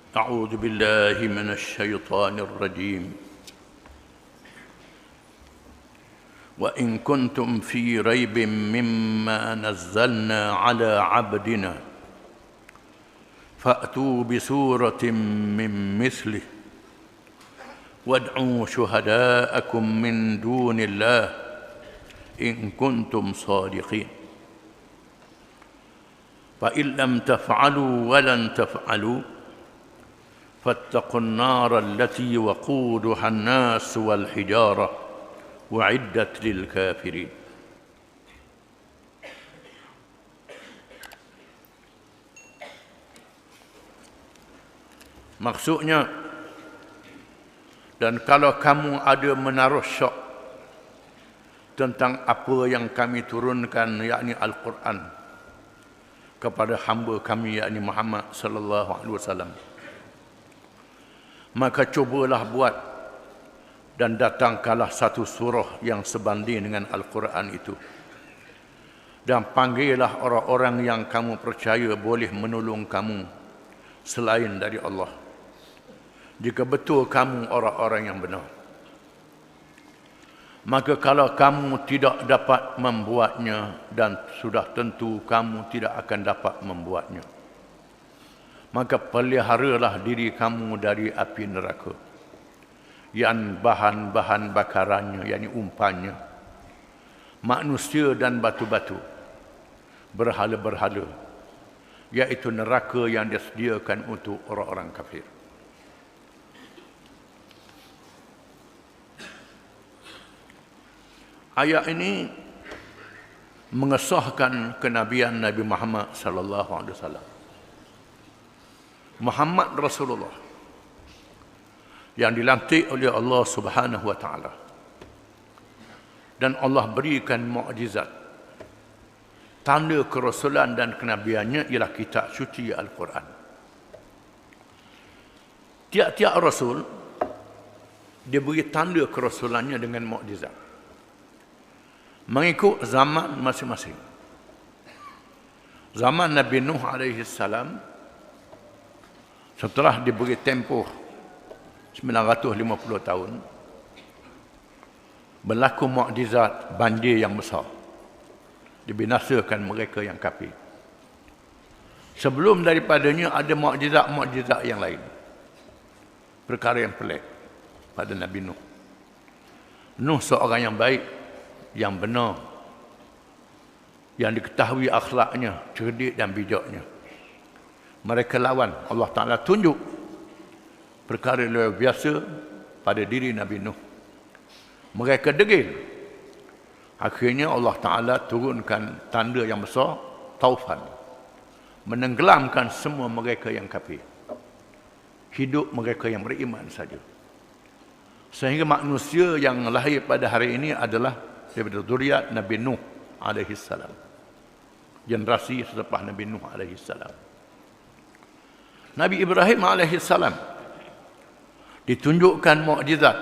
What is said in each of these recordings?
أعوذ بالله من الشيطان الرجيم وإن كنتم في ريب مما نزلنا على عبدنا فأتوا بسورة من مثله وادعوا شهداءكم من دون الله إن كنتم صادقين فإن لم تفعلوا ولن تفعلوا فاتقوا النار التي وقودها الناس والحجارة وعدت للكافرين. Maksudnya, dan kalau kamu ada menaruh syak tentang apa yang kami turunkan, yakni Al-Quran, kepada hamba kami, yakni Muhammad sallallahu alaihi wasallam, maka cubalah buat dan datangkanlah satu surah yang sebanding dengan Al-Quran itu, dan panggillah orang-orang yang kamu percaya boleh menolong kamu selain dari Allah, jika betul kamu orang-orang yang benar. Maka kalau kamu tidak dapat membuatnya, dan sudah tentu kamu tidak akan dapat membuatnya, maka peliharalah diri kamu dari api neraka yang bahan-bahan bakarannya, yakni umpannya manusia dan batu-batu, berhala-berhala, iaitu neraka yang disediakan untuk orang-orang kafir. Ayat ini mengesahkan kenabian Nabi Muhammad sallallahu alaihi wasallam. Muhammad Rasulullah yang dilantik oleh Allah Subhanahu wa taala, dan Allah berikan mukjizat, tanda kerasulan dan kenabiannya ialah kitab suci Al-Quran. Tiap-tiap rasul dia beri tanda kerasulannya dengan mukjizat mengikut zaman masing-masing. Zaman Nabi Nuh alaihi salam, setelah diberi tempoh 950 tahun, berlaku mukjizat banjir yang besar, dibinasakan mereka yang kafir. Sebelum daripadanya ada mukjizat-mukjizat yang lain, perkara yang pelik pada Nabi Nuh. Nuh seorang yang baik, yang benar, yang diketahui akhlaknya, cerdik dan bijaknya. Mereka lawan, Allah Ta'ala tunjuk perkara luar biasa pada diri Nabi Nuh. Mereka degil. Akhirnya Allah Ta'ala turunkan tanda yang besar, taufan, menenggelamkan semua mereka yang kafir. Hidup mereka yang beriman saja. Sehingga manusia yang lahir pada hari ini adalah daripada zuriat Nabi Nuh alaihi salam, generasi selepas Nabi Nuh alaihi salam. Nabi Ibrahim alaihi salam ditunjukkan mukjizat,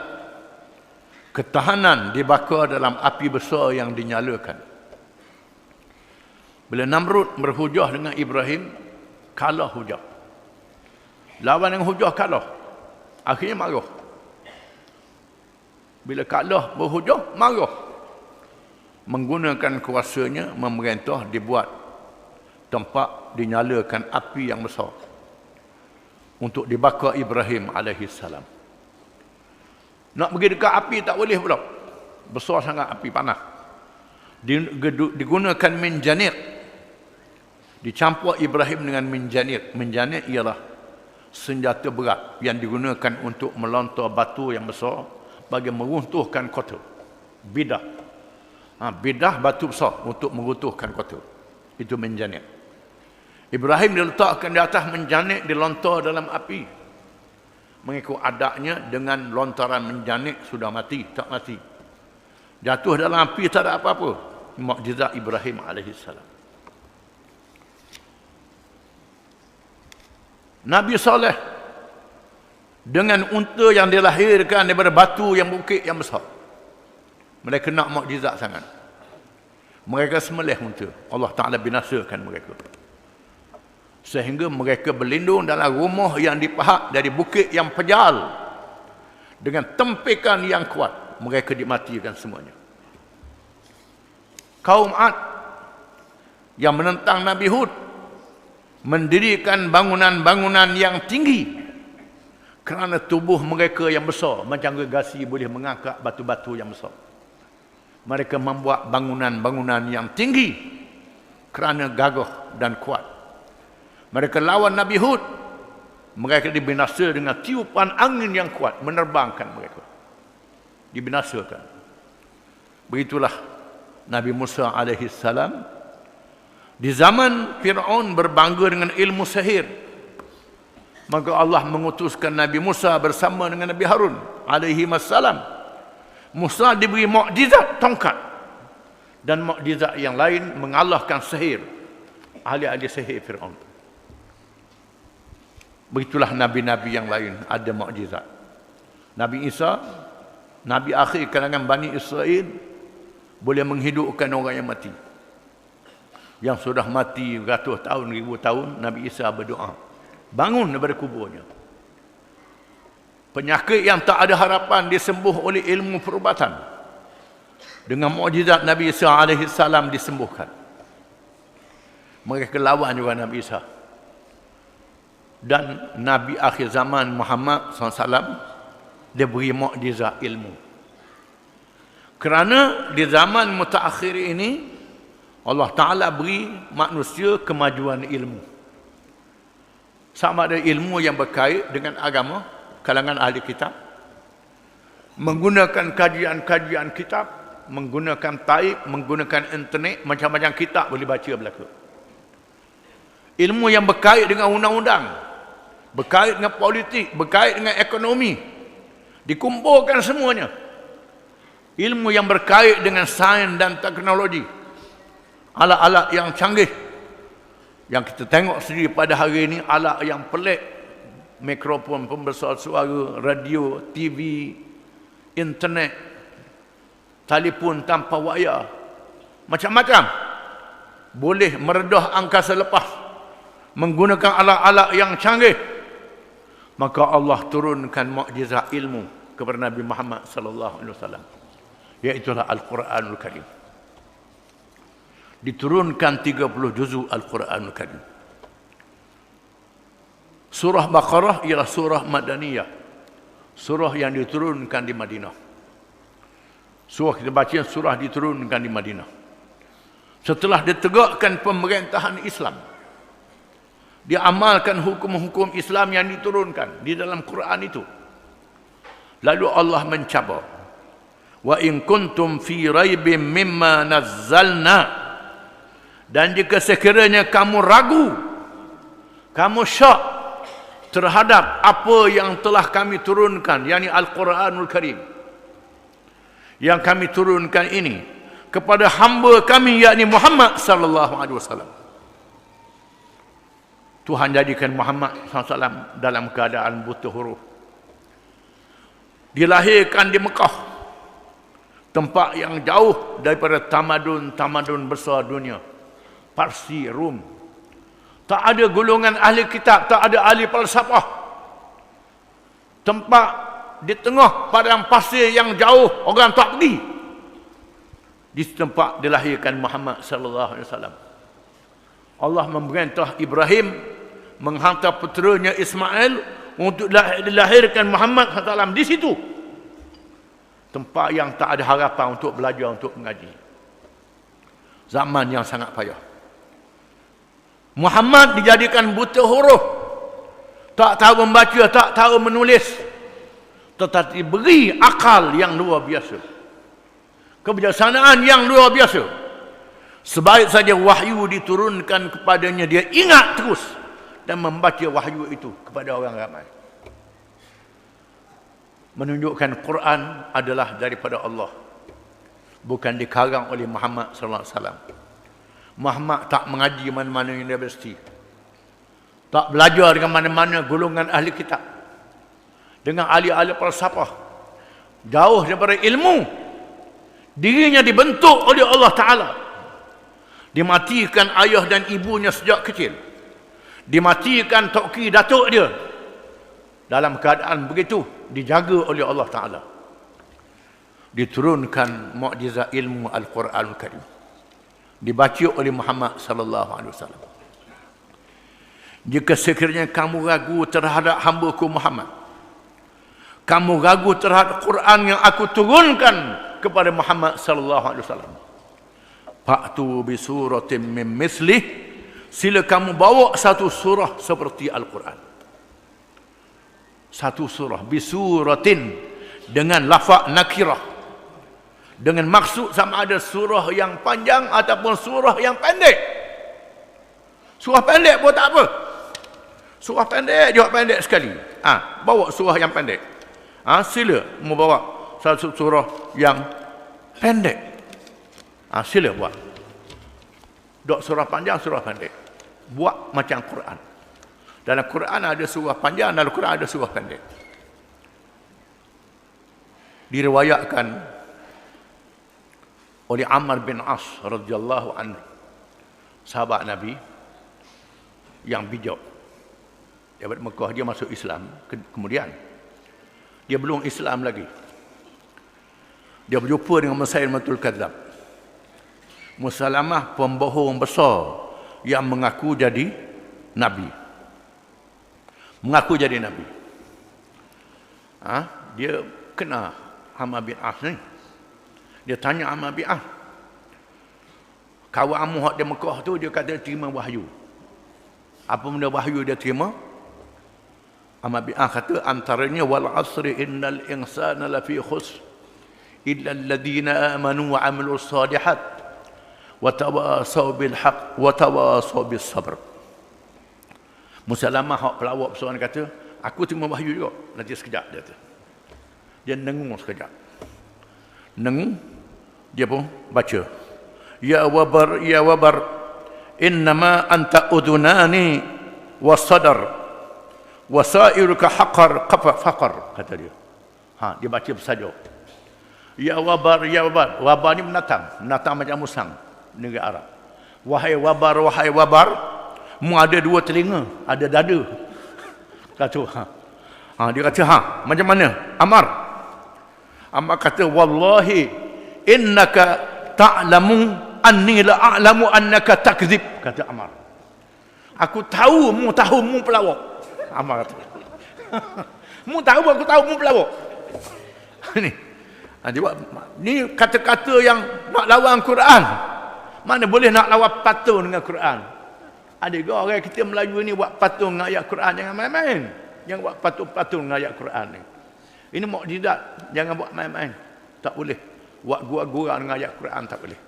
ketahanan dibakar dalam api besar yang dinyalakan. Bila Namrud berhujah dengan Ibrahim, kalah hujah. Lawan yang hujah kalah, akhirnya marah. Bila kalah berhujah, marah. Menggunakan kuasanya memerintah dibuat tempat dinyalakan api yang besar untuk dibakar Ibrahim alaihi salam. Nak pergi dekat api tak boleh pula, besar sangat api panas. Digunakan minjanir, dicampur Ibrahim dengan minjanir. Minjanir ialah senjata berat yang digunakan untuk melontar batu yang besar bagi meruntuhkan kota. Bidah. Bidah batu besar untuk meruntuhkan kota. Itu minjanir. Ibrahim diletakkan di atas minjanir, dilontar dalam api. Mengikut adabnya, dengan lontaran minjanir sudah mati, tak mati. Jatuh dalam api tak ada apa-apa. Mukjizat Ibrahim alaihi salam. Nabi Saleh dengan unta yang dilahirkan daripada batu yang bukit yang besar. Mereka nak mukjizat sangat. Mereka sembelih unta. Allah Ta'ala binasakan mereka. Sehingga mereka berlindung dalam rumah yang dipahat dari bukit yang pejal. Dengan tempikan yang kuat, mereka dimatikan semuanya. Kaum Ad yang menentang Nabi Hud mendirikan bangunan-bangunan yang tinggi kerana tubuh mereka yang besar, macam gergasi boleh mengangkat batu-batu yang besar. Mereka membuat bangunan-bangunan yang tinggi kerana gagah dan kuat. Mereka lawan Nabi Hud, mereka dibinasa dengan tiupan angin yang kuat, menerbangkan mereka. Dibinasakan. Begitulah Nabi Musa alaihi salam di zaman Fir'aun berbangga dengan ilmu sihir. Maka Allah mengutuskan Nabi Musa bersama dengan Nabi Harun alaihi wassalam. Musa diberi mukjizat tongkat dan mukjizat yang lain mengalahkan sihir ahli-ahli sihir Fir'aun. Begitulah nabi-nabi yang lain ada mukjizat. Nabi Isa, nabi akhir kalangan Bani Israel, boleh menghidupkan orang yang mati. Yang sudah mati ratus tahun, ribu tahun, Nabi Isa berdoa, bangun daripada kuburnya. Penyakit yang tak ada harapan disembuh oleh ilmu perubatan. Dengan mukjizat Nabi Isa alaihi salam disembuhkan. Mereka lawan juga Nabi Isa. Dan Nabi akhir zaman Muhammad SAW, dia beri mukjizat ilmu. Kerana di zaman mutaakhir ini, Allah Ta'ala beri manusia kemajuan ilmu. Sama ada ilmu yang berkait dengan agama, kalangan ahli kitab, menggunakan kajian-kajian kitab, menggunakan taib, menggunakan internet, macam-macam kitab boleh baca belaka. Ilmu yang berkait dengan undang-undang, berkait dengan politik, berkait dengan ekonomi, dikumpulkan semuanya. Ilmu yang berkait dengan sains dan teknologi, alat-alat yang canggih yang kita tengok sendiri pada hari ini, alat yang pelik, mikrofon pembesar suara, radio, TV, internet, telefon tanpa wayar, macam-macam boleh meredah angkasa lepas menggunakan alat-alat yang canggih. Maka Allah turunkan mukjizat ilmu kepada Nabi Muhammad sallallahu alaihi wasallam, iaitu Al-Quranul Karim. Diturunkan 30 juzuk Al-Quranul Karim. Surah Baqarah ialah surah Madaniyah, surah yang diturunkan di Madinah. Surah kita baca, surah diturunkan di Madinah. Setelah ditegakkan pemerintahan Islam, diamalkan hukum-hukum Islam yang diturunkan di dalam Quran itu. Lalu Allah mencabar, wa in kuntum fi raibin mimma nazzalna, dan jika sekiranya kamu ragu, kamu syak terhadap apa yang telah kami turunkan, yakni Al-Quranul Karim, yang kami turunkan ini kepada hamba kami, yakni Muhammad sallallahu alaihi wasallam. Tuhan jadikan Muhammad SAW dalam keadaan buta huruf. Dilahirkan di Mekah, tempat yang jauh daripada tamadun-tamadun besar dunia, Parsi, Rom. Tak ada golongan ahli kitab, tak ada ahli falsafah. Tempat di tengah padang pasir yang jauh, orang tak pergi. Di tempat dilahirkan Muhammad SAW. Allah memerintah Ibrahim menghantar puteranya Ismail untuk dilahirkan Muhammad SAW di situ. Tempat yang tak ada harapan untuk belajar, untuk mengaji. Zaman yang sangat payah. Muhammad dijadikan buta huruf, tak tahu membaca, tak tahu menulis, tetapi beri akal yang luar biasa, kebijaksanaan yang luar biasa. Sebaik saja wahyu diturunkan kepadanya, dia ingat terus dan membaca wahyu itu kepada orang ramai. Menunjukkan Quran adalah daripada Allah, bukan dikarang oleh Muhammad sallallahu alaihi wasallam. Muhammad tak mengaji mana-mana universiti, tak belajar dengan mana-mana golongan ahli kitab, dengan ahli-ahli falsafah, jauh daripada ilmu. Dirinya dibentuk oleh Allah Ta'ala, dimatikan ayah dan ibunya sejak kecil, Dimatikan toki datuk dia. Dalam keadaan begitu, dijaga oleh Allah Ta'ala. Diturunkan mukjizat ilmu Al-Quranul Karim. Dibaca oleh Muhammad sallallahu alaihi wasallam. Jika sekiranya kamu ragu terhadap hamba-Ku Muhammad, kamu ragu terhadap Quran yang aku turunkan kepada Muhammad sallallahu alaihi wasallam, fa'tu bi suratin min mislih, sila kamu bawa satu surah seperti Al-Quran. Satu surah bisuratin, dengan lafaz nakirah, dengan maksud sama ada surah yang panjang ataupun surah yang pendek. Surah pendek pun tak apa, surah pendek jawab pendek sekali. Bawa surah yang pendek. Sila membawa satu surah yang pendek. Sila buat. Dok surah panjang, surah pendek. Buat macam Quran. Dalam Quran ada surah panjang, dalam Quran ada surah pendek. Diriwayatkan oleh Ammar bin As radhiyallahu anhu, sahabat Nabi yang bijak. Daripada Mekah dia masuk Islam, kemudian dia belum Islam lagi. Dia berjumpa dengan Musailamatul Kadzab. Musailamah pembohong besar yang mengaku jadi nabi. Mengaku jadi nabi. Dia kena Ammar bin As ni. Dia tanya Ammar bin As, kawan amu hak di Mekah tu, dia kata terima wahyu. Apa benda wahyu dia terima? Ammar bin As kata antaranya wal asri innal insana lafi khusr illa alladhina amanu wa amilus salihat wa tawasaw bil haqq wa tawasaw bis sabr. Musailamah hak pelawak besar ni kata, aku terima wahyu juga. Nanti sekejap dia kata. Dia nengung sekejap. Nengung, dia pun baca. Ya wabar, innama anta udunani wasadar wasairuka haqar faqar, kata dia. Dia baca bersaja. Ya wabar, wabar ni menatang macam musang negeri Arab. Wahai wabar, mu ada dua telinga, ada dada. Kata dia kata, macam mana Ammar? Ammar kata, wallahi innaka ta'lamu anni la a'lamu annaka takdzib, kata Ammar. Aku tahu mu pelawak. Ammar kata. Aku tahu mu pelawak. Ni kata-kata yang nak lawan Quran. Mana boleh nak lawan patung dengan Quran? Ada juga orang kita Melayu ni buat patung dengan ayat Quran, jangan main-main. Jangan buat patung-patung dengan ayat Quran ni. Ini mukjizat, jangan buat main-main. Tak boleh. Buat gua-gua dengan ayat Quran tak boleh.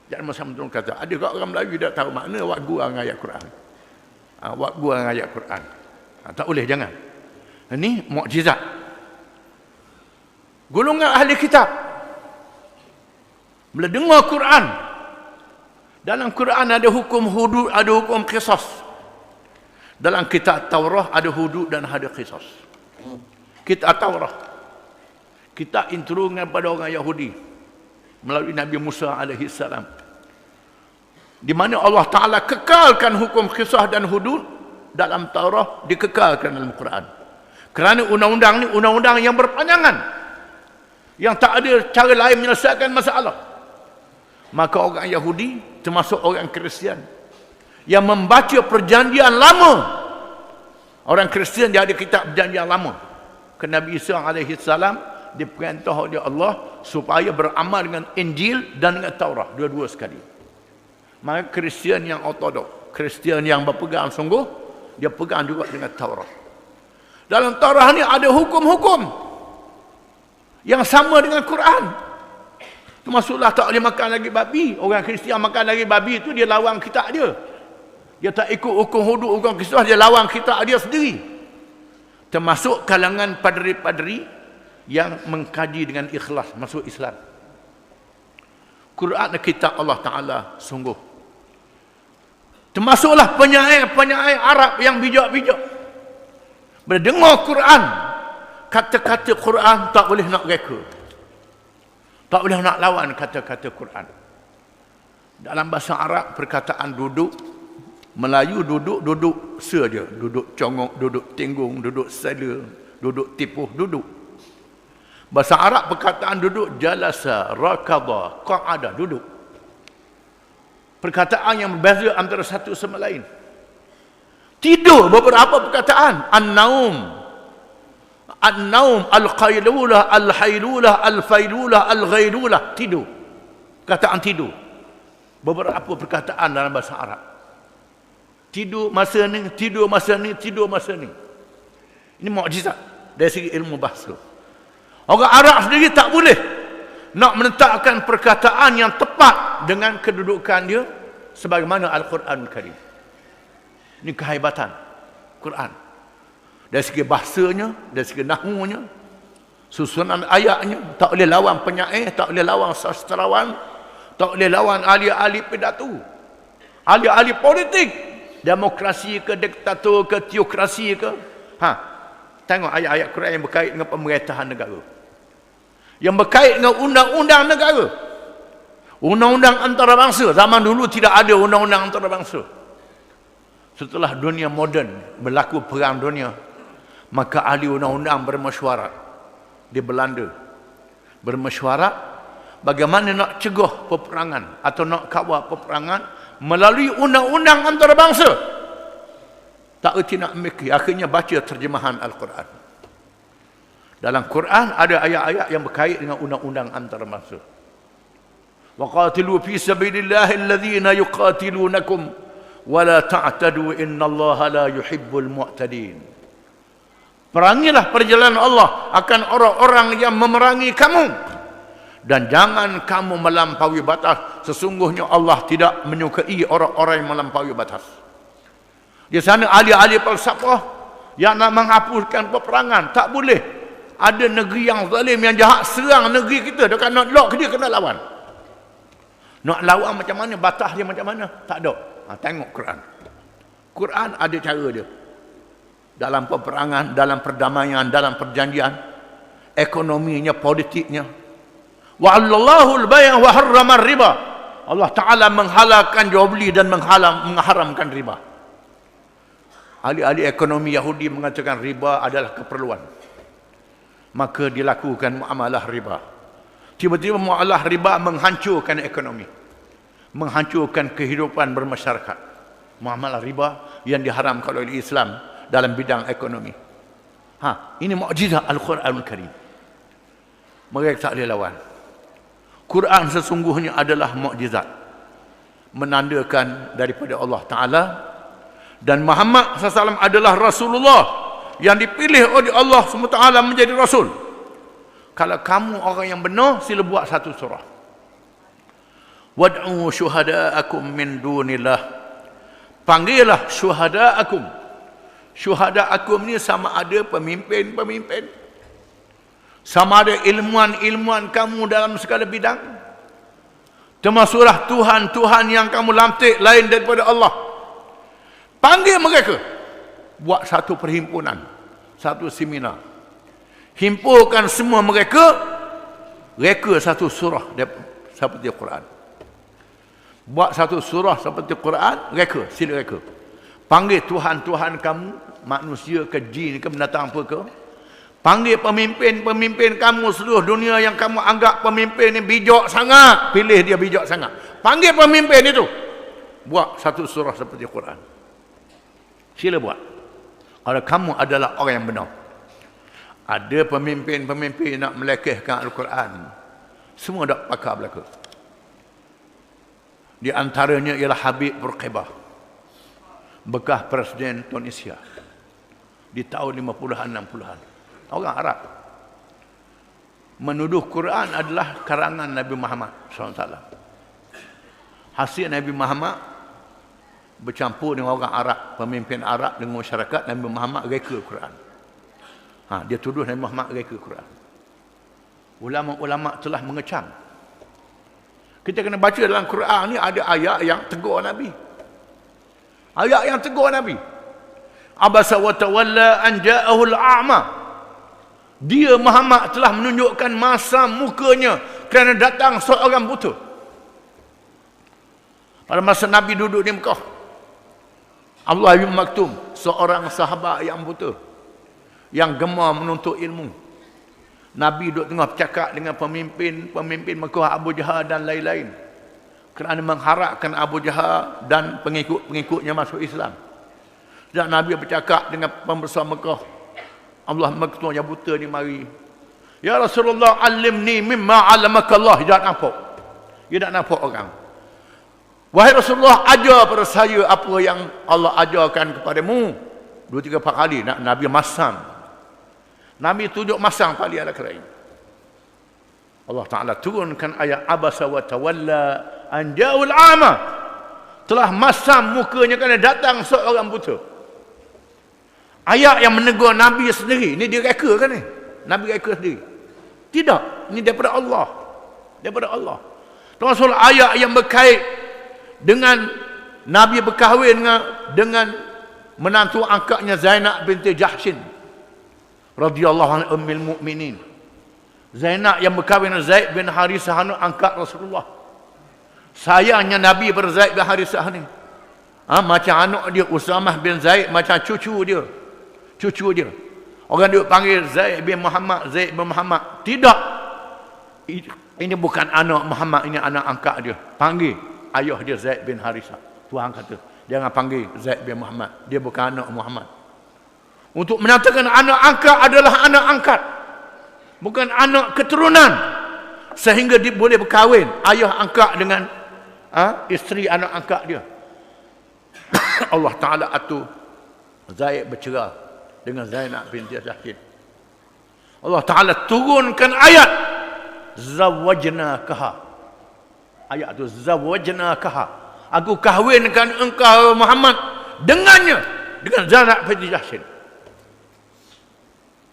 Jangan macam kata, ada juga orang Melayu tak tahu makna buat gua dengan ayat Quran. Buat gua dengan ayat Quran. Tak boleh, jangan. Ini mukjizat. Golongan ahli kitab bila dengar Quran, dalam Quran ada hukum hudud, ada hukum qisas. Dalam kitab Taurah ada hudud dan ada qisas. Kitab Taurah, kitab inturungan pada orang Yahudi melalui Nabi Musa alaihi salam, di mana Allah Ta'ala kekalkan hukum qisas dan hudud dalam Taurah, dikekalkan dalam Quran. Kerana undang-undang ni undang-undang yang berpanjangan, yang tak ada cara lain menyelesaikan masalah. Maka orang Yahudi termasuk orang Kristian yang membaca perjanjian lama. Orang Kristian dia ada kitab perjanjian lama. Ke Nabi Isa alaihi salam diperintah oleh Allah supaya beramal dengan Injil dan dengan Taurat, dua-dua sekali. Maka Kristian yang ortodok, Kristian yang berpegang sungguh, dia pegang juga dengan Taurat. Dalam Taurat ni ada hukum-hukum yang sama dengan Quran. Termasuklah tak boleh makan lagi babi. Orang Kristian makan lagi babi itu dia lawan kitab dia. Dia tak ikut hukum hudud, hukum kisah, dia lawan kitab dia sendiri. Termasuk kalangan padri-padri yang mengkaji dengan ikhlas masuk Islam. Quran kitab Allah Ta'ala sungguh. Termasuklah penyair-penyair Arab yang bijak-bijak. Bila dengar Quran, kata-kata Quran tak boleh nak reka. Tak boleh nak lawan kata-kata Quran. Dalam bahasa Arab, perkataan duduk Melayu duduk saja, duduk congok, duduk tenggung, duduk sela, duduk tipuh, duduk. Bahasa Arab perkataan duduk jalasa, rakadha, qa'ada, duduk. Perkataan yang berbeza antara satu sama lain. Tidur beberapa perkataan. An-naum, al-qaylulah, al-haylulah, al-faylulah, al-ghailulah. Tidur. Perkataan tidur. Beberapa perkataan dalam bahasa Arab. Tidur masa ni, tidur masa ni, tidur masa ni. Ini mukjizat dari segi ilmu bahasa. Orang Arab sendiri tak boleh nak menetapkan perkataan yang tepat dengan kedudukan dia sebagaimana Al-Quran Karim. Ini kehebatan Quran. Dari segi bahasanya, dari segi nahwunya, susunan ayatnya, tak boleh lawan penyair, tak boleh lawan sastrawan, tak boleh lawan ahli-ahli pidato, ahli-ahli politik. Demokrasi ke, diktator ke, teokrasi ke. Tengok ayat-ayat Quran yang berkait dengan pemerintahan negara. Yang berkait dengan undang-undang negara. Undang-undang antarabangsa. Zaman dulu tidak ada undang-undang antarabangsa. Setelah dunia moden, berlaku perang dunia, maka ahli undang-undang bermesyuarat di Belanda. Bermesyuarat bagaimana nak cegah peperangan atau nak kawal peperangan melalui undang-undang antarabangsa. Tak erti nak mikir. Akhirnya baca terjemahan Al-Quran. Dalam Quran ada ayat-ayat yang berkait dengan undang-undang antarabangsa. Wa qatilu fi sabilillahi alladhina yuqatilunakum wa la ta'tadu innallaha la yuhibbul mu'tadin. Perangilah perjalanan Allah akan orang-orang yang memerangi kamu. Dan jangan kamu melampaui batas. Sesungguhnya Allah tidak menyukai orang-orang yang melampaui batas. Di sana ahli-ahli falsafah yang nak menghapuskan peperangan. Tak boleh. Ada negeri yang zalim, yang jahat, serang negeri kita. Dia nak lock dia, kena lawan. Nak lawan macam mana? Batas dia macam mana? Tak ada. Tengok Quran. Quran ada cara dia. Dalam peperangan, dalam perdamaian, dalam perjanjian. Ekonominya, politiknya. Wa'allallahu al-bay' wa harrama riba. Allah Ta'ala menghalalkan jual beli dan mengharamkan riba. Ahli-ahli ekonomi Yahudi mengatakan riba adalah keperluan. Maka dilakukan muamalah riba. Tiba-tiba muamalah riba menghancurkan ekonomi. Menghancurkan kehidupan bermasyarakat. Muamalah riba yang diharamkan oleh Islam dalam bidang ekonomi. Ini mukjizat Al-Quranul Karim. Mereka tak boleh lawan. Quran sesungguhnya adalah mukjizat, menandakan daripada Allah Ta'ala, dan Muhammad SAW adalah Rasulullah yang dipilih oleh Allah SWT menjadi Rasul. Kalau kamu orang yang benar, sila buat satu surah. Wad'u syuhada'akum min dunillah. Panggillah syuhada'akum. Syuhada'akum ni sama ada pemimpin-pemimpin, sama ada ilmuwan-ilmuwan kamu dalam segala bidang, termasuklah Tuhan-Tuhan yang kamu lantik lain daripada Allah. Panggil mereka, buat satu perhimpunan, satu seminar, himpunkan semua mereka, reka satu surah seperti Quran. Buat satu surah seperti Quran, reka, sila reka. Panggil Tuhan-Tuhan kamu, manusia ke jin ke binatang apa ke. Panggil pemimpin-pemimpin kamu seluruh dunia yang kamu anggap pemimpin ni bijak sangat. Pilih dia bijak sangat. Panggil pemimpin itu. Buat satu surah seperti Quran. Sila buat. Kalau kamu adalah orang yang benar. Ada pemimpin-pemimpin nak melekehkan Al-Quran. Semua dak pakar belaka. Di antaranya ialah Habib Bourguiba, bekas Presiden Tunisia di tahun 50-an 60-an. Orang Arab. Menuduh Quran adalah karangan Nabi Muhammad SAW. Hasil Nabi Muhammad bercampur dengan orang Arab, pemimpin Arab dengan masyarakat. Nabi Muhammad reka Quran. Dia tuduh Nabi Muhammad reka Quran. Ulama-ulama telah mengecam. Kita kena baca dalam Quran ni ada ayat yang tegur Nabi. Ayat yang tegur Nabi. Abasa wa tawalla an ja'ahu al-a'ma. Dia Muhammad telah menunjukkan masa mukanya kerana datang seorang buta. Pada masa Nabi duduk di Mekah, Abdullah bin Maktum, seorang sahabat yang buta, yang gemar menuntut ilmu. Nabi duduk tengah bercakap dengan pemimpin Mekah, Abu Jahal dan lain-lain, kerana mengharapkan Abu Jahal dan pengikut-pengikutnya masuk Islam. Dan Nabi bercakap dengan pembesar Mekah, Abdullah bin Maktum yang buta ni mari, ya Rasulullah, alimni mimma alamaka Allah. Dia tak nampak. Dia tak nampak orang. Wahai Rasulullah, ajar pada saya apa yang Allah ajarkan kepadamu. 2-3 kali Nabi masang. Nabi tunjuk masang tali ala kerain. Allah Ta'ala turunkan ayat abasa wa tawalla an ja'ul ama. Telah masam mukanya kerana datang seorang buta. Ayat yang menegur Nabi sendiri. Ini dia reka kan ni? Nabi reka sendiri. Tidak. Ini daripada Allah. Daripada Allah. Termasuk ayat yang berkait dengan Nabi berkahwin dengan menantu angkatnya Zainab binti Jahshin radhiyallahu anha ummul mukminin. Zainab yang berkahwin dengan Zaid bin Harithah anak angkat Rasulullah. Sayangnya Nabi pada Zaid bin Harithah ni, macam anak dia Usamah bin Zaid, macam cucu dia. Orang dia panggil Zaid bin Muhammad. Tidak, ini bukan anak Muhammad, ini anak angkat dia. Panggil ayah dia Zaid bin Harithah. Tuhan kata, jangan panggil Zaid bin Muhammad, dia bukan anak Muhammad. Untuk menyatakan anak angkat adalah anak angkat, bukan anak keturunan, sehingga dia boleh berkahwin ayah angkat dengan isteri anak angkat dia. Allah Ta'ala atur Zaid bercerai dengan Zainab binti Jahshin. Allah Ta'ala turunkan ayat zawajnakaha. Ayat tu zawajnakaha, aku kahwinkan engkau Muhammad dengannya, dengan Zainab binti Jahshin.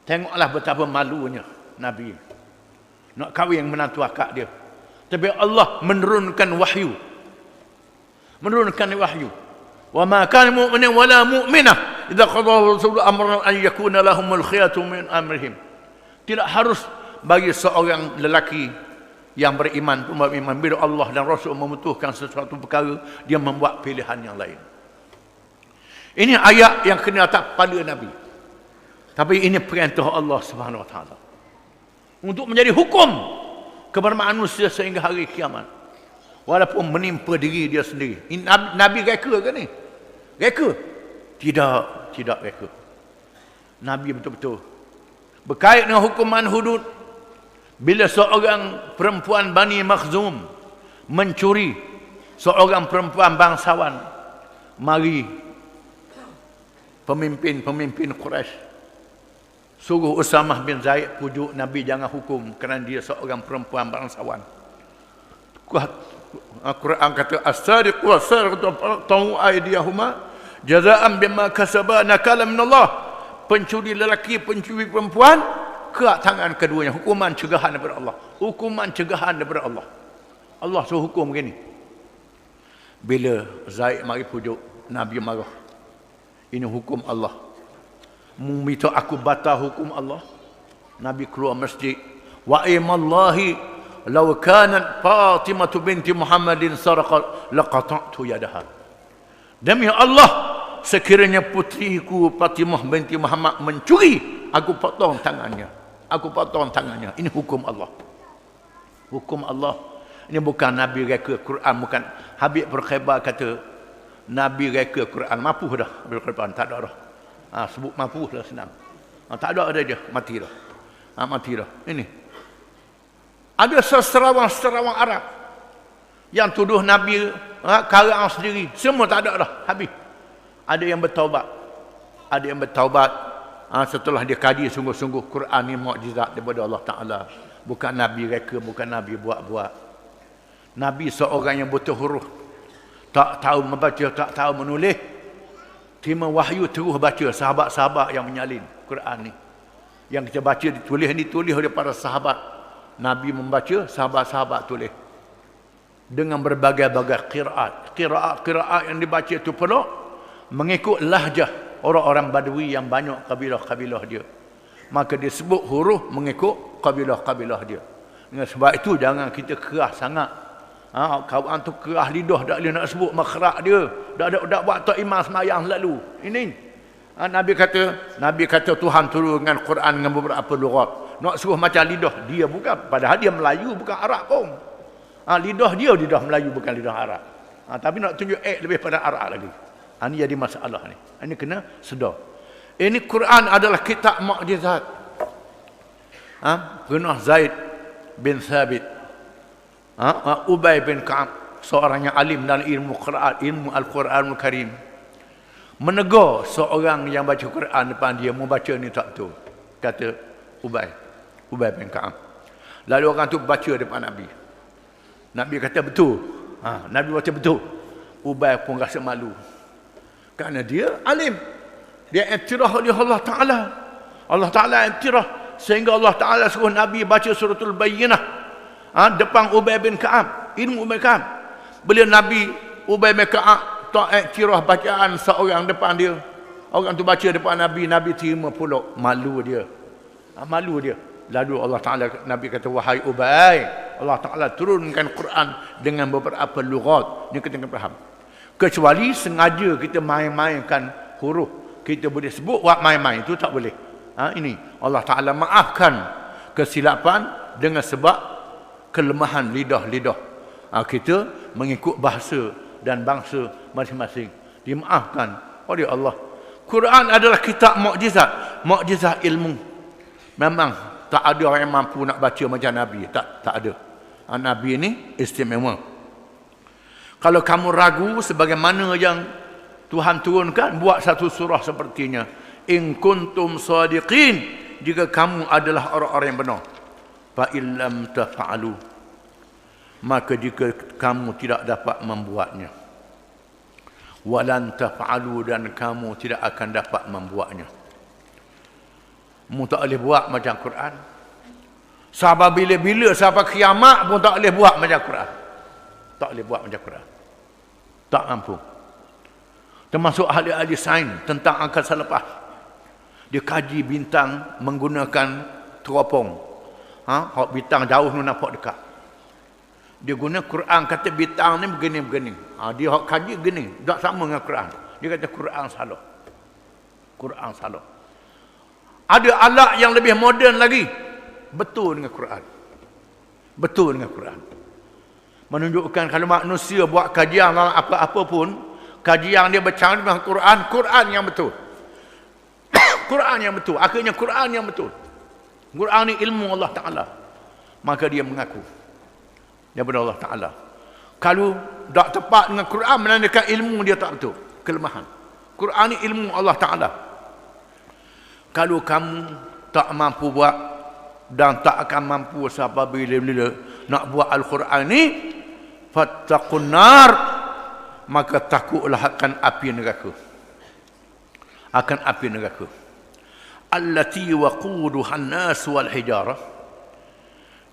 Tengoklah betapa malunya Nabi nak kahwin menantu akak dia. Tapi Allah menurunkan wahyu. Wa ma kana mu'minin wala mu'minah idza qada Rasulullah amran an yakuna lahumul khiyatu min amrihim. Tidak harus bagi seorang lelaki yang beriman bila Allah dan Rasul memutuskan sesuatu perkara, dia membuat pilihan yang lain. Ini ayat yang kena atas kepala Nabi. Tapi ini perintah Allah Subhanahu Wa Taala untuk menjadi hukum kepada manusia sehingga hari kiamat, walaupun menimpa diri dia sendiri. Ini Nabi reka ke ni? Reka? Tidak reka. Nabi betul-betul berkait dengan hukuman hudud. Bila seorang perempuan Bani Makhzum mencuri seorang perempuan bangsawan, mari pemimpin Quraisy suruh Usamah bin Zaid pujuk Nabi jangan hukum kerana dia seorang perempuan bangsawan. Al-Quran kata as-sariqu was-sariqatu faqta'u aydiyahuma jazaa'an bima kasaba nakala min Allah. Pencuri lelaki, pencuri perempuan, kerat tangan keduanya, hukuman cegahan daripada Allah. Hukuman cegahan daripada Allah. Allah suruh hukum begini. Bila Zaid mari pujuk, Nabi marah. Ini hukum Allah. Minta aku batal hukum Allah. Nabi keluar masjid. Wa imallahi law kanat Fatimah binti Muhammadin sarqat laqata'tu yadaha. Demi Allah, sekiranya putriku Fatimah binti Muhammad mencuri, aku potong tangannya. Ini hukum Allah. Hukum Allah. Ini bukan Nabi reka Quran, bukan. Habib Berkhabar kata Nabi reka Quran, mapuh dah Berkhabar, tak ada dah. Sebut mapuh dah senang. Tak ada dia, mati dah. Mati dah. Ini. Ada seserawang Arab yang tuduh Nabi karang sendiri. Semua tak ada dah, habis. Ada yang bertaubat. Setelah dia kaji sungguh-sungguh, Quran ni mukjizat daripada Allah Ta'ala. Bukan Nabi reka, bukan Nabi buat-buat. Nabi seorang yang buta huruf, tak tahu membaca, tak tahu menulis. Terima wahyu terus baca. Sahabat-sahabat yang menyalin Quran ni, yang kita baca ditulis oleh para sahabat. Nabi membaca, sahabat-sahabat tulis dengan berbagai-bagai qiraat yang dibaca itu pula mengikut lahjah orang-orang Badui yang banyak kabilah-kabilah dia. Maka disebut huruf mengikut kabilah-kabilah dia. Dengan sebab itu jangan kita keras sangat Kawan tu kerah lidah tak boleh nak sebut makhraj dia. Dak buat tok imam semayang selalu. Ini. Nabi kata Tuhan turunkan Quran dengan beberapa lughat. Nak suruh macam lidah dia bukan, padahal dia Melayu bukan Arab pun. Lidah dia Melayu bukan lidah Arab. Tapi nak tunjuk lebih pada Arab lagi. Ini jadi masalah ni. Ini kena sedar. Ini Quran adalah kitab mukjizat. Pernah Zaid bin Thabit, Ubay bin Ka'ab, seorang yang alim dalam ilmu qiraat, ilmu Al-Quranul Karim, menegur seorang yang baca Quran depan dia, mau baca ni tak betul. Kata Ubay bin Ka'ab. Lalu orang tu baca depan Nabi. Nabi kata betul. Nabi baca betul. Ubay pun rasa malu. Kerana dia alim. Dia iktiraf oleh Allah Ta'ala. Allah Ta'ala iktiraf. Sehingga Allah Ta'ala suruh Nabi baca suratul Bayyinah. Depan Ubay bin Ka'ab. Ilmu Ubay bin Ka'ab. Bila Nabi Ubay bin Ka'ab tak iktiraf bacaan seorang depan dia. Orang tu baca depan Nabi. Nabi terima pula. Malu dia. Malu dia. Lalu Allah Ta'ala, Nabi kata, wahai Ubay, Allah Ta'ala turunkan Quran dengan beberapa lughat. Ini kita kena faham. Kecuali sengaja kita main-mainkan huruf. Kita boleh sebut buat main-main. Itu tak boleh. Ini Allah Ta'ala maafkan kesilapan dengan sebab kelemahan lidah-lidah. Kita mengikut bahasa dan bangsa masing-masing. Dimaafkan oleh Allah. Quran adalah kitab mukjizat. Mukjizat ilmu. Memang tak ada orang yang mampu nak baca macam Nabi. Tak ada. Nabi ini istimewa. Kalau kamu ragu sebagaimana yang Tuhan turunkan, buat satu surah sepertinya. In kuntum sadiqin, jika kamu adalah orang-orang yang benar. Fa illam tafa'alu, maka jika kamu tidak dapat membuatnya. Walan tafa'alu, dan kamu tidak akan dapat membuatnya. Mu tak boleh buat macam Quran. Sampai bila-bila, sampai kiamat pun tak boleh buat macam Quran. Tak boleh buat macam Quran. Tak mampu. Termasuk ahli-ahli sains tentang angkasa lepas. Dia kaji bintang menggunakan teropong. Bintang jauh ni nampak dekat. Dia guna Quran, kata bintang ni begini-begini. Dia kaji begini. Tak sama dengan Quran. Dia kata Quran salah. Quran salah. Ada alat yang lebih moden lagi. Betul dengan Quran. Betul dengan Quran. Menunjukkan kalau manusia buat kajian dalam apa-apa pun, kajian dia bercanggah dengan Quran, Quran yang betul. Quran yang betul. Akhirnya Quran yang betul. Quran ni ilmu Allah Ta'ala. Maka dia mengaku daripada Allah Ta'ala. Kalau tak tepat dengan Quran, menandakan ilmu dia tak betul. Kelemahan. Quran ni ilmu Allah Ta'ala. Kalau kamu tak mampu buat dan tak akan mampu sampai bila-bila nak buat Al-Quran ni, fattaqun nar, maka takutlah akan api neraka. Akan api neraka. Allati waquduha an-nas wal hijarah.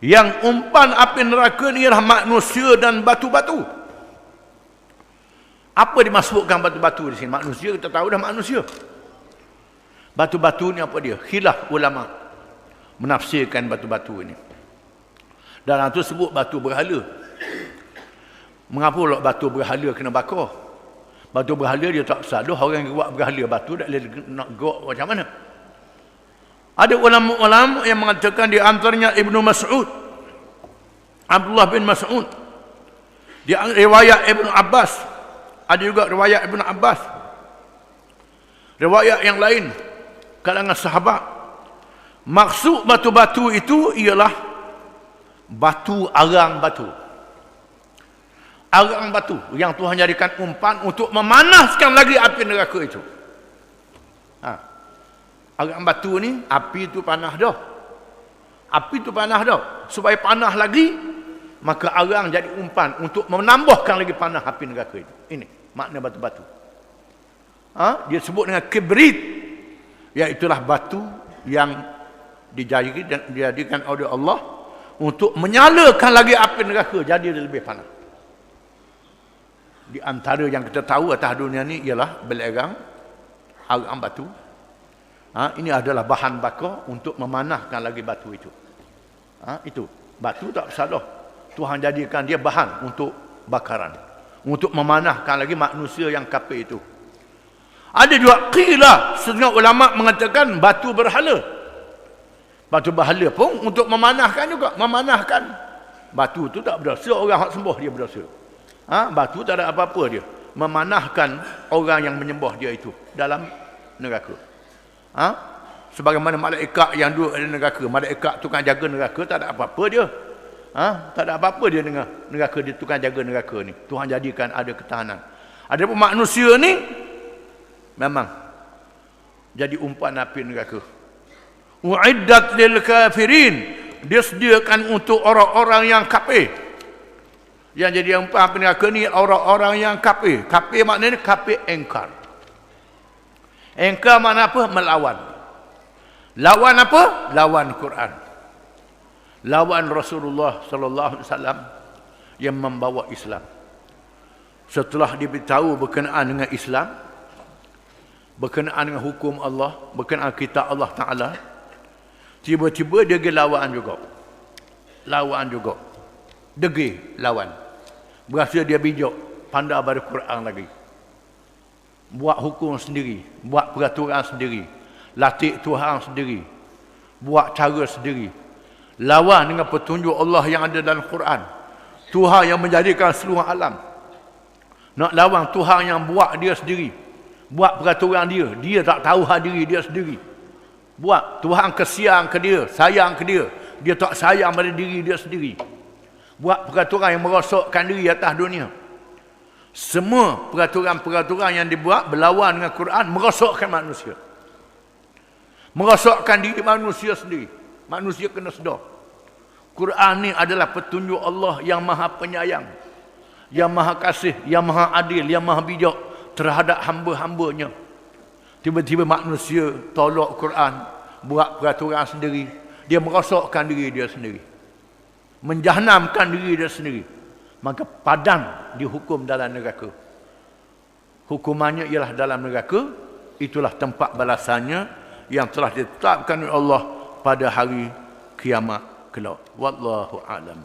Yang umpan api neraka ni ialah manusia dan batu-batu. Apa dimasukkan batu-batu di sini? Manusia, kita tahu dah manusia. Batu-batu ni apa dia? Khilaf ulama menafsirkan batu-batu ini. Dalam tu sebut batu berhala. Mengapa pula batu berhala kena bakar? Batu berhala dia tak salah. Orang yang buat berhala batu tak boleh nak gok macam mana? Ada ulama-ulama yang mengatakan, di antaranya Ibnu Mas'ud, Abdullah bin Mas'ud, di riwayat Ibnu Abbas, ada juga riwayat Ibnu Abbas, riwayat yang lain kalangan sahabat. Maksud batu-batu itu ialah batu arang batu. Arang batu yang Tuhan jadikan umpan untuk memanaskan lagi api neraka itu. Arang batu ni, api tu panas dah. Api tu panas dah. Supaya panas lagi, maka arang jadi umpan untuk menambahkan lagi panas api neraka itu. Ini makna batu-batu. Dia sebut dengan kibrit, iaitulah batu yang dijadikan oleh Allah untuk menyalakan lagi api neraka, jadi dia lebih panas. Di antara yang kita tahu atas dunia ni ialah belerang, arang batu. Ini adalah bahan bakar untuk memanaskan lagi batu itu. Itu batu tak salah. Tuhan jadikan dia bahan untuk bakaran, untuk memanahkan lagi manusia yang kafir itu. Ada juga qila, setengah ulama mengatakan batu berhala. Batu berhala pun untuk memanahkan juga, memanahkan. Batu tu tak berdosa, orang hak sembah dia berdosa. Batu tak ada apa-apa dia. Memanahkan orang yang menyembah dia itu dalam neraka. Sebagaimana malaikat yang duduk di neraka, malaikat tukang jaga neraka, tak ada apa-apa dia. Tak ada apa-apa dia dengan neraka, dia tukang jaga neraka ni. Tuhan jadikan ada ketahanan. Ada pun manusia ni memang jadi umpan api neraka. Uiddat lil kafirin, disediakan untuk orang-orang yang kafir. Yang jadi umpan api neraka ni orang-orang yang kafir. Kafir maknanya kafir engkar. Engkar makna apa? Melawan. Lawan apa? Lawan Quran. Lawan Rasulullah sallallahu alaihi wasallam yang membawa Islam. Setelah diberitahu berkenaan dengan Islam, berkenaan dengan hukum Allah, berkenaan kitab Allah Ta'ala, tiba-tiba dia pergi lawan juga. Lawan juga. Degi lawan. Berasa dia bijak, pandai pada Quran lagi. Buat hukum sendiri, buat peraturan sendiri, latih Tuhan sendiri, buat cara sendiri. Lawan dengan petunjuk Allah yang ada dalam Quran. Tuhan yang menjadikan seluruh alam. Nak lawan Tuhan yang buat dia sendiri, buat peraturan dia, dia tak tahu diri dia sendiri. Buat Tuhan kesian ke dia, sayang ke dia, dia tak sayang pada diri dia sendiri. Buat peraturan yang merosakkan diri atas dunia. Semua peraturan-peraturan yang dibuat berlawan dengan Quran merosakkan manusia. Merosakkan diri manusia sendiri. Manusia kena sedar. Quran ni adalah petunjuk Allah yang maha penyayang, yang maha kasih, yang maha adil, yang maha bijak terhadap hamba-hambanya. Tiba-tiba manusia tolak Quran, buat peraturan sendiri. Dia merosakkan diri dia sendiri, menjahanamkan diri dia sendiri. Maka padam dihukum dalam neraka. Hukumannya ialah dalam neraka. Itulah tempat balasannya yang telah ditetapkan oleh Allah pada hari kiamat kelak. Wallahu a'lam.